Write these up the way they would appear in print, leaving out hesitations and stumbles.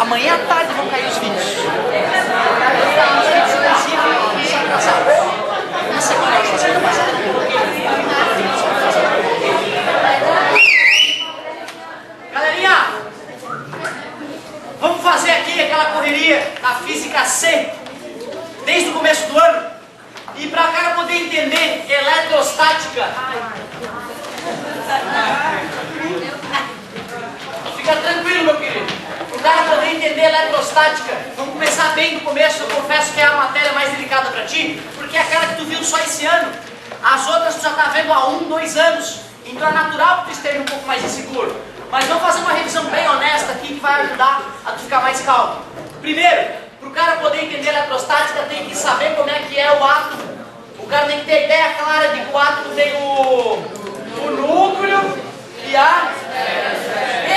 Amanhã à tarde vão cair os vídeos. Uma semana eu vou passar. Galerinha, vamos fazer aqui aquela correria na Física C, desde o começo do ano. E para cá eu poder entender eletrostática. Fica tranquilo, meu querido. Para o cara poder entender eletrostática, vamos começar bem do começo. Eu confesso que é a matéria mais delicada para ti, porque é aquela que tu viu só esse ano. As outras tu já está vendo há 1, 2 anos. Então é natural que tu esteja um pouco mais inseguro. Mas vamos fazer uma revisão bem honesta aqui que vai ajudar a tu ficar mais calmo. Primeiro, para o cara poder entender eletrostática, tem que saber como é que é o átomo. O cara tem que ter ideia clara de que o átomo tem o núcleo e a...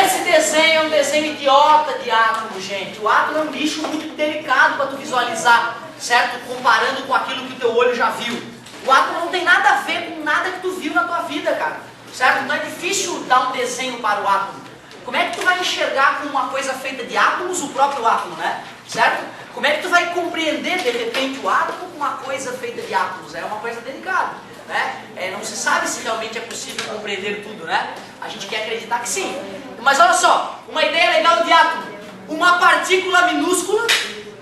Esse desenho é um desenho idiota de átomo, gente. O átomo é um bicho muito delicado para tu visualizar, certo? Comparando com aquilo que o teu olho já viu. O átomo não tem nada a ver com nada que tu viu na tua vida, cara. Certo? Então é difícil dar um desenho para o átomo. Como é que tu vai enxergar com uma coisa feita de átomos o próprio átomo, né? Certo? Como é que tu vai compreender de repente o átomo com uma coisa feita de átomos? É uma coisa delicada, né? Não se sabe se realmente é possível compreender tudo, né? A gente quer acreditar que sim. Mas olha só, uma ideia legal de átomo. Uma partícula minúscula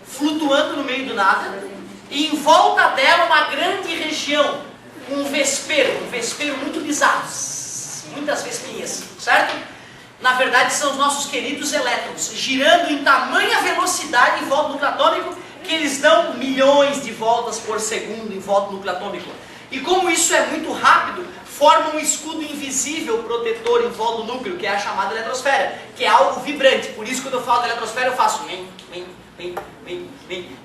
flutuando no meio do nada e em volta dela uma grande região, um vespeiro muito bizarro, muitas vespinhas, certo? Na verdade são os nossos queridos elétrons, girando em tamanha velocidade em volta do núcleo atômico, que eles dão milhões de voltas por segundo em volta do núcleo atômico. E como isso é muito rápido, forma um escudo invisível protetor em volta do núcleo, que é a chamada eletrosfera, que é algo vibrante. Por isso quando eu falo da eletrosfera eu faço min.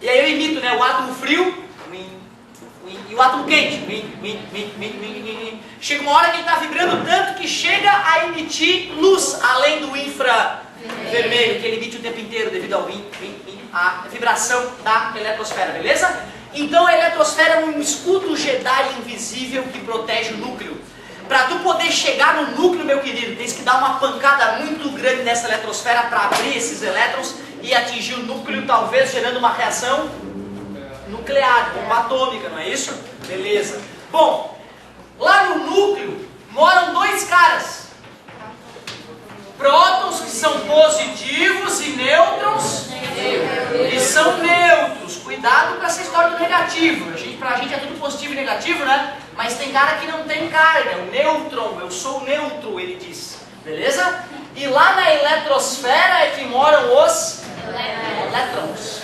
E aí eu imito, né, o átomo frio, e o átomo quente. Chega uma hora que ele está vibrando tanto que chega a emitir luz, além do infravermelho, que ele emite o tempo inteiro devido ao a vibração da eletrosfera, beleza? Então a eletrosfera é um escudo Jedi invisível que protege o núcleo. Para tu poder chegar no núcleo, meu querido, tens que dar uma pancada muito grande nessa eletrosfera para abrir esses elétrons e atingir o núcleo, talvez gerando uma reação nuclear, bomba atômica, não é isso? Beleza. Bom, lá no núcleo moram 2 caras. Prótons, que são positivos, e nêutrons, que são neutros. Cuidado com essa história do negativo. Pra gente é tudo positivo e negativo, né? Mas tem cara que não tem carga, o nêutron, eu sou neutro, ele diz. Beleza? E lá na eletrosfera é que moram os elétrons.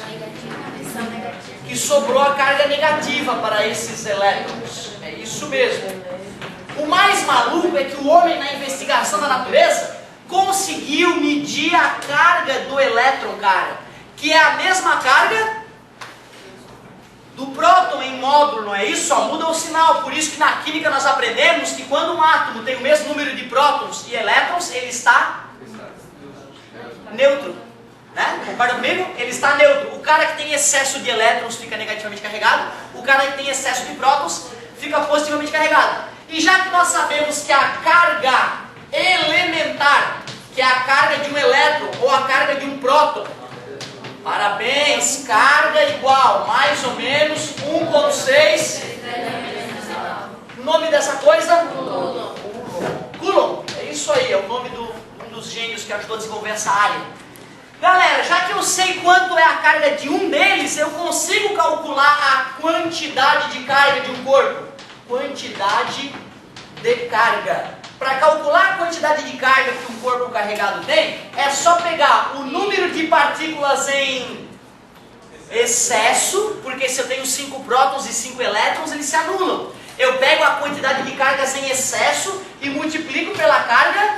Que sobrou a carga negativa para esses elétrons. É isso mesmo. O mais maluco é que o homem, na investigação da natureza, conseguiu medir a carga do elétron, cara, que é a mesma carga do próton em módulo, não é isso? Só muda o sinal. Por isso que na química nós aprendemos que quando um átomo tem o mesmo número de prótons e elétrons, ele está neutro. Né? Concorda comigo? Ele está neutro. O cara que tem excesso de elétrons fica negativamente carregado, o cara que tem excesso de prótons fica positivamente carregado. E já que nós sabemos que a carga elementar, que é a carga de um elétron ou a carga de um próton, parabéns, carga igual, mais ou menos 1,6. O nome dessa coisa? Coulomb. É isso aí, é o nome de um dos gênios que ajudou a desenvolver essa área. Galera, já que eu sei quanto é a carga de um deles, eu consigo calcular a quantidade de carga de um corpo. Quantidade de carga. Para calcular a quantidade de carga que um corpo carregado tem, é só pegar o número de partículas em excesso, porque se eu tenho 5 prótons e 5 elétrons, eles se anulam. Eu pego a quantidade de cargas em excesso e multiplico pela carga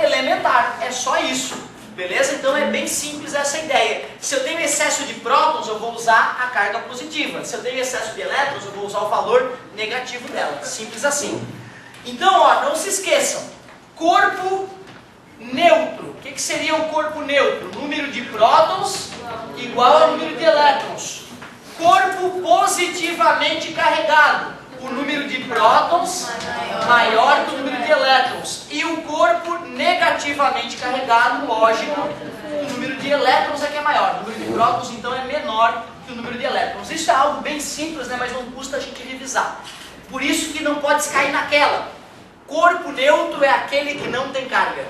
elementar. É só isso. Beleza? Então é bem simples essa ideia. Se eu tenho excesso de prótons, eu vou usar a carga positiva. Se eu tenho excesso de elétrons, eu vou usar o valor negativo dela. Simples assim. Então, ó, não se esqueçam. Corpo neutro. O que seria o corpo neutro? Número de prótons igual ao número de elétrons. Corpo positivamente carregado. O número de prótons maior que o número de elétrons. E o corpo negativamente carregado, lógico, o número de de elétrons é que é maior, o número de prótons então é menor que o número de elétrons. Isso é algo bem simples, né, mas não custa a gente revisar. Por isso que não pode cair naquela. Corpo neutro é aquele que não tem carga.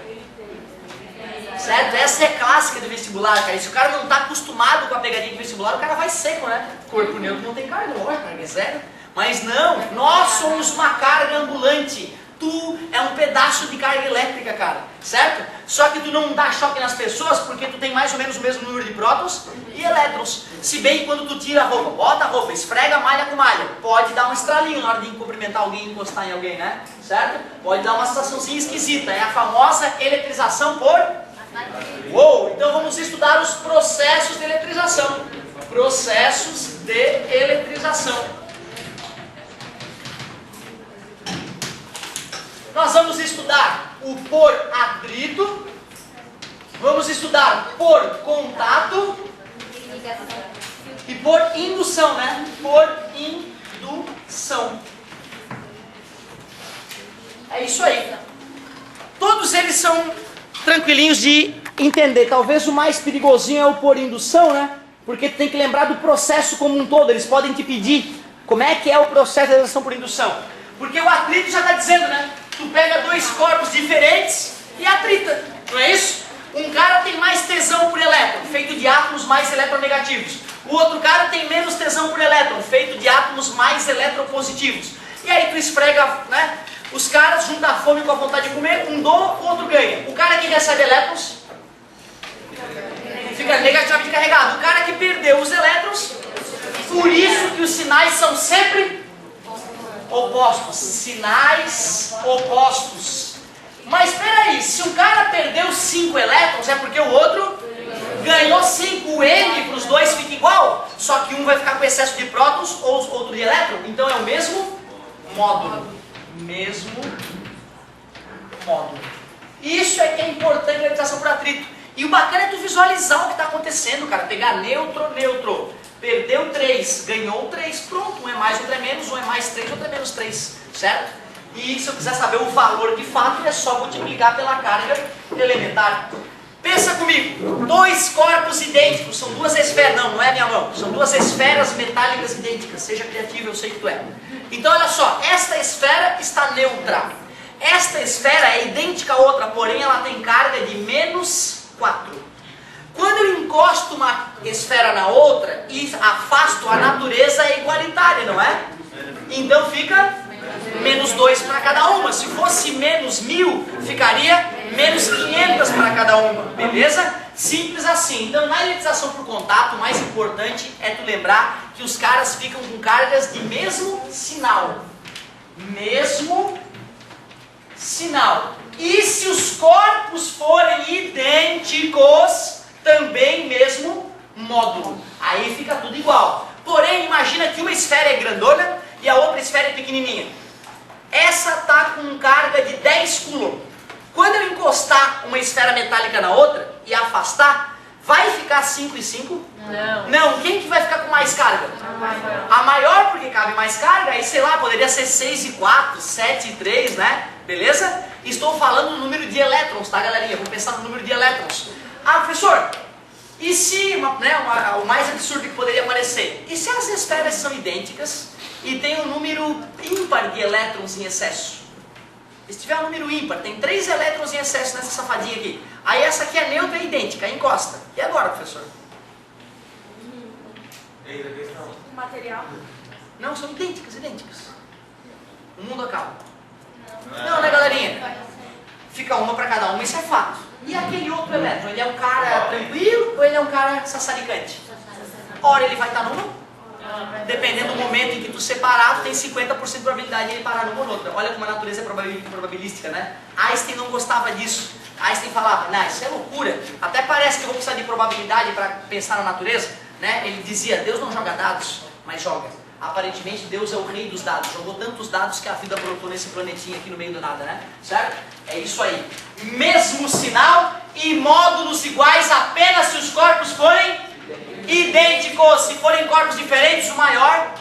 Certo? Essa é clássica do vestibular, cara. E se o cara não está acostumado com a pegadinha do vestibular, o cara vai seco, né? Corpo neutro não tem carga, lógico, carga é zero. Mas não, nós somos uma carga ambulante. Tu é um pedaço de carga elétrica, cara, certo? Só que tu não dá choque nas pessoas porque tu tem mais ou menos o mesmo número de prótons e elétrons. Se bem que quando tu tira a roupa, bota a roupa, esfrega malha com malha, pode dar um estralinho na hora de cumprimentar alguém e encostar em alguém, né? Certo? Pode dar uma sensaçãozinha esquisita. É a famosa eletrização por... Uou! Então vamos estudar os processos de eletrização. Processos de eletrização. Nós vamos estudar o por atrito, vamos estudar por contato e por indução, né? Por indução. É isso aí. Todos eles são tranquilinhos de entender. Talvez o mais perigosinho é o por indução, né? Porque tu tem que lembrar do processo como um todo. Eles podem te pedir como é que é o processo de eletrização por indução. Porque o atrito já está dizendo, né? Tu pega dois corpos diferentes e atrita, não é isso? Um cara tem mais tesão por elétron, feito de átomos mais eletronegativos. O outro cara tem menos tesão por elétron, feito de átomos mais eletropositivos. E aí tu esfrega, né? Os caras juntam a fome com a vontade de comer, um doa, o outro ganha. O cara que recebe elétrons fica negativamente carregado. O cara que perdeu os elétrons, por isso que os sinais são sempre opostos, sinais opostos. Mas espera aí, se o cara perdeu 5 elétrons, é porque o outro ganhou 5. O M para os dois fica igual, só que um vai ficar com excesso de prótons ou outro de elétron. Então é o mesmo módulo. Mesmo módulo. Isso é que é importante na eletrização por atrito. E o bacana é tu visualizar o que está acontecendo, cara. Pegar neutro, neutro. Perdeu 3, ganhou 3, pronto, um é mais, outro é menos, um é mais 3, outro é menos 3, certo? E se eu quiser saber o valor de fato, é só multiplicar pela carga elementar. Pensa comigo, dois corpos idênticos, são duas esferas, não é minha mão, são duas esferas metálicas idênticas, seja criativo, eu sei que tu é. Então olha só, esta esfera está neutra, esta esfera é idêntica à outra, porém ela tem carga de menos 4. Quando eu encosto uma esfera na outra e afasto, a natureza é igualitária, não é? Então fica menos 2 para cada uma. Se fosse menos 1000, ficaria menos 500 para cada uma, beleza? Simples assim. Então na eletrização por contato, o mais importante é tu lembrar que os caras ficam com cargas de mesmo sinal. Mesmo sinal. E se os corpos forem idênticos, também mesmo módulo. Aí fica tudo igual. Porém, imagina que uma esfera é grandona e a outra esfera é pequenininha. Essa está com carga de 10 coulomb. Quando eu encostar uma esfera metálica na outra e afastar, vai ficar 5 e 5? Não. Não. Quem que vai ficar com mais carga? A maior, porque cabe mais carga. Aí, sei lá, poderia ser 6 e 4, 7 e 3, né? Beleza? Estou falando do número de elétrons, tá, galerinha? Vamos pensar no número de elétrons. Ah, professor, e se, o mais absurdo que poderia aparecer, e se as esferas são idênticas e tem um número ímpar de elétrons em excesso? E se tiver um número ímpar, tem 3 elétrons em excesso nessa safadinha aqui, aí essa aqui é neutra e idêntica, encosta. E agora, professor? O material? Não, são idênticas, idênticas. O mundo acaba. Não, né, galerinha? Fica uma para cada uma, isso é fato. E aquele outro elétron, ele é um cara tranquilo ou ele é um cara sassaricante? Ora ele vai estar numa, dependendo do momento em que tu separar, tu tem 50% de probabilidade de ele parar numa ou noutra. Olha como a natureza é probabilística, né? Einstein não gostava disso. Einstein falava, não, isso é loucura. Até parece que eu vou precisar de probabilidade para pensar na natureza, né? Ele dizia, Deus não joga dados, mas joga. Aparentemente Deus é o rei dos dados, jogou tantos dados que a vida brotou nesse planetinha aqui no meio do nada, né? Certo? É isso aí. Mesmo sinal e módulos iguais apenas se os corpos forem idênticos. Se forem corpos diferentes, o maior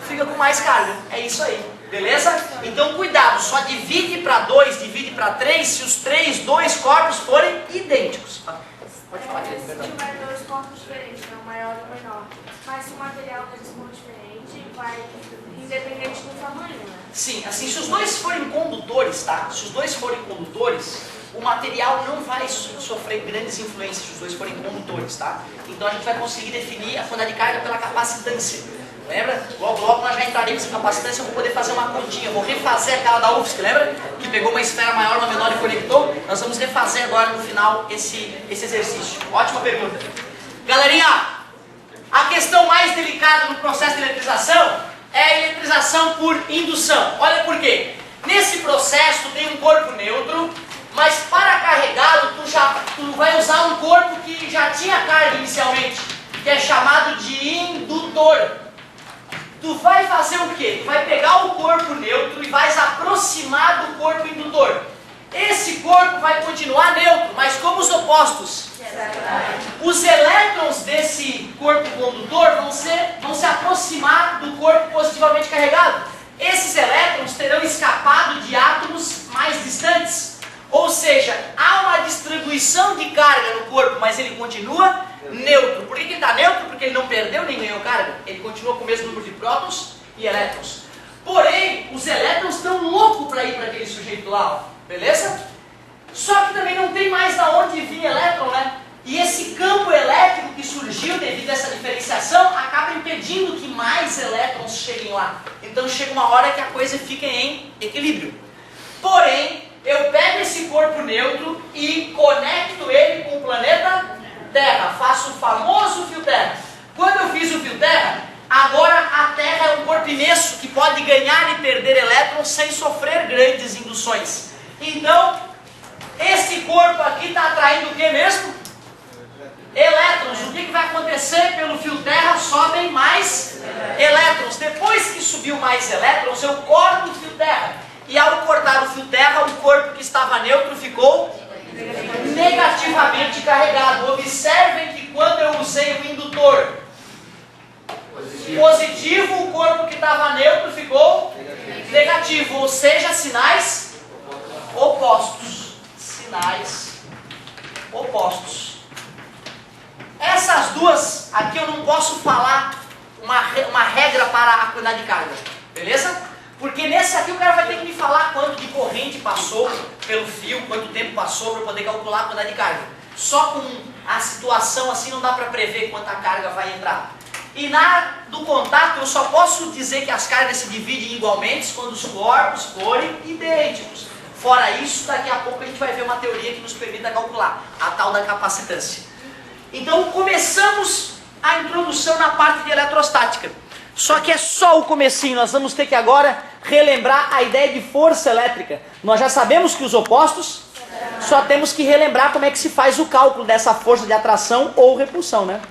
fica com mais carga. É isso aí. Beleza? Então cuidado, só divide para 2, divide para 3 se os 2 corpos forem idênticos. Pode falar. material que eles são diferentes, vai independente do tamanho, né? Sim, assim, se os dois forem condutores, tá? Se os dois forem condutores, o material não vai sofrer grandes influências se os dois forem condutores, tá? Então a gente vai conseguir definir a quantidade de carga pela capacitância. Lembra? Logo nós já entraremos em capacitância, eu vou poder fazer uma continha, vou refazer aquela da UFSC, lembra? Que pegou uma esfera maior, uma menor e conectou? Nós vamos refazer agora no final esse exercício. Ótima pergunta. Galerinha, a questão mais delicada no processo de eletrização é a eletrização por indução. Olha por quê. Nesse processo tu tem um corpo neutro, mas para carregá-lo tu vai usar um corpo que já tinha carga inicialmente, que é chamado de indutor. Tu vai fazer o quê? Tu vai pegar o corpo neutro e vais aproximar do corpo indutor. Esse corpo vai continuar neutro, mas como os opostos? Os elétrons desse corpo condutor vão se aproximar do corpo positivamente carregado. Esses elétrons terão escapado de átomos mais distantes. Ou seja, há uma distribuição de carga no corpo, mas ele continua neutro. Por que ele está neutro? Porque ele não perdeu nem ganhou carga. Ele continua com o mesmo número de prótons e elétrons. Porém, os elétrons estão loucos para ir para aquele sujeito lá, ó. Beleza? Só que também não tem mais da onde vir elétron, né? E esse campo elétrico que surgiu devido a essa diferenciação acaba impedindo que mais elétrons cheguem lá. Então chega uma hora que a coisa fica em equilíbrio. Porém, eu pego esse corpo neutro e conecto ele com o planeta Terra. Faço o famoso fio Terra. Quando eu fiz o fio Terra, agora a Terra é um corpo imenso que pode ganhar e perder elétrons sem sofrer grandes induções. Então, esse corpo aqui está atraindo o que mesmo? Elétrons. O que vai acontecer pelo fio Terra? Sobem mais elétrons. Depois que subiu mais elétrons, eu corto o fio Terra. E ao cortar o fio Terra, o corpo que estava neutro ficou negativamente carregado. Observem que quando eu usei o indutor positivo, o corpo que estava neutro ficou negativo. Ou seja, sinais opostos. Sinais opostos. Essas duas aqui eu não posso falar uma regra para a quantidade de carga. Beleza? Porque nesse aqui o cara vai ter que me falar quanto de corrente passou pelo fio, quanto tempo passou para eu poder calcular a quantidade de carga. Só com a situação assim não dá para prever quanta carga vai entrar. E do contato eu só posso dizer que as cargas se dividem igualmente quando os corpos forem idênticos. Fora isso, daqui a pouco a gente vai ver uma teoria que nos permita calcular, a tal da capacitância. Então começamos a introdução na parte de eletrostática. Só que é só o comecinho, nós vamos ter que agora relembrar a ideia de força elétrica. Nós já sabemos que os opostos, só temos que relembrar como é que se faz o cálculo dessa força de atração ou repulsão, né?